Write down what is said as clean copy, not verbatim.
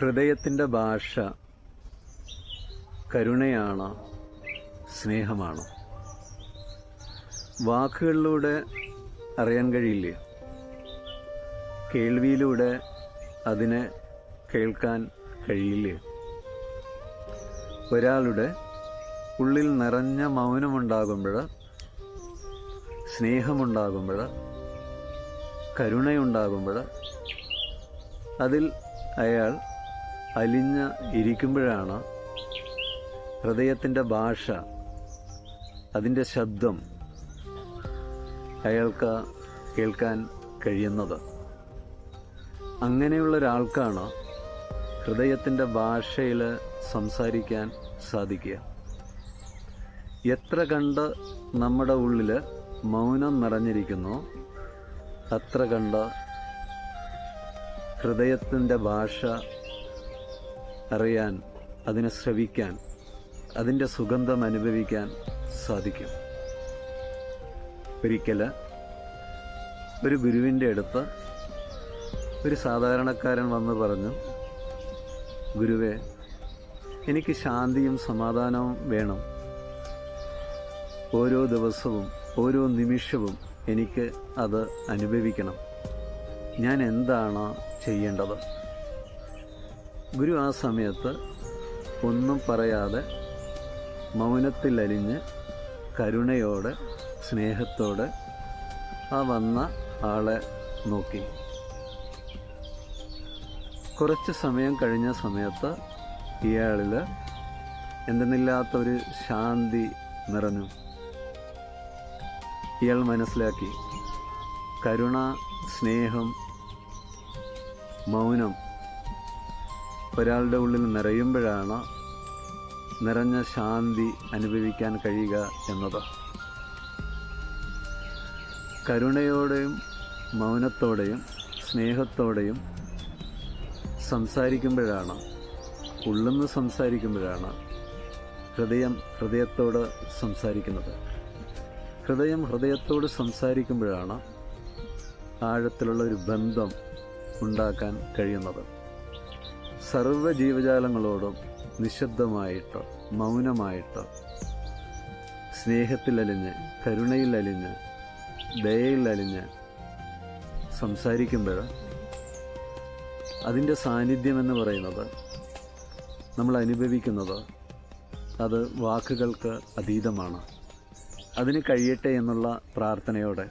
ഹൃദയത്തിൻ്റെ ഭാഷ കരുണയാണ്, സ്നേഹമാണ്. വാക്കുകളിലൂടെ അറിയാൻ കഴിയില്ലേ? കേൾവിയിലൂടെ അതിനെ കേൾക്കാൻ കഴിയില്ലേ? ഒരാളുടെ ഉള്ളിൽ നിറഞ്ഞ മൗനമുണ്ടാകുമ്പോൾ, സ്നേഹമുണ്ടാകുമ്പോൾ, കരുണയുണ്ടാകുമ്പോൾ, അതിൽ അയാൾ അലിഞ്ഞ് ഇരിക്കുമ്പോഴാണ് ഹൃദയത്തിൻ്റെ ഭാഷ, അതിൻ്റെ ശബ്ദം അയാൾക്ക് കേൾക്കാൻ കഴിയുന്നത്. അങ്ങനെയുള്ളൊരാൾക്കാണ് ഹൃദയത്തിൻ്റെ ഭാഷയിൽ സംസാരിക്കാൻ സാധിക്കുക. എത്ര കണ്ട് നമ്മുടെ ഉള്ളിൽ മൗനം നിറഞ്ഞിരിക്കുന്നു, അത്ര കണ്ട് ഹൃദയത്തിൻ്റെ ഭാഷ അറിയാൻ, അതിനെ ശ്രവിക്കാൻ, അതിൻ്റെ സുഗന്ധം അനുഭവിക്കാൻ സാധിക്കും. ഒരിക്കൽ ഒരു ഗുരുവിൻ്റെ അടുത്ത് ഒരു സാധാരണക്കാരൻ വന്ന് പറഞ്ഞു, ഗുരുവേ, എനിക്ക് ശാന്തിയും സമാധാനവും വേണം. ഓരോ ദിവസവും ഓരോ നിമിഷവും എനിക്ക് അത് അനുഭവിക്കണം. ഞാൻ എന്താണ് ചെയ്യേണ്ടത്? ഗുരു ആ സമയത്ത് ഒന്നും പറയാതെ മൗനത്തിൽ അലിഞ്ഞ് കരുണയോടെ, സ്നേഹത്തോടെ ആ വന്ന ആളെ നോക്കി. കുറച്ച് സമയം കഴിഞ്ഞ സമയത്ത് ഇയാളിൽ എന്തെന്നില്ലാത്തൊരു ശാന്തി നിറഞ്ഞു. ഇയാൾ മനസ്സിലാക്കി, കരുണ, സ്നേഹം, മൗനം ഒരാളുടെ ഉള്ളിൽ നിറയുമ്പോഴാണ് നിറഞ്ഞ ശാന്തി അനുഭവിക്കാൻ കഴിയുക എന്നത്. കരുണയോടെയും മൗനത്തോടെയും സ്നേഹത്തോടെയും സംസാരിക്കുമ്പോഴാണ്, ഉള്ളുന്ന് സംസാരിക്കുമ്പോഴാണ് ഹൃദയം ഹൃദയത്തോട് സംസാരിക്കുന്നത്. ഹൃദയം ഹൃദയത്തോട് സംസാരിക്കുമ്പോഴാണ് ആഴത്തിലുള്ള ഒരു ബന്ധം ഉണ്ടാക്കാൻ കഴിയുന്നത്. സർവ്വ ജീവജാലങ്ങളോടും നിശബ്ദമായിട്ട്, മൗനമായിട്ട്, സ്നേഹത്തിലലിഞ്ഞ്, കരുണയിലലിഞ്ഞ്, ദയയിലലിഞ്ഞ് സംസാരിക്കുമ്പോൾ അതിൻ്റെ സാന്നിധ്യമെന്ന് പറയുന്നത്, നമ്മൾ അനുഭവിക്കുന്നത്, അത് വാക്കുകൾക്ക് അതീതമാണ്. അതിന് കഴിയട്ടെ എന്നുള്ള പ്രാർത്ഥനയോടെ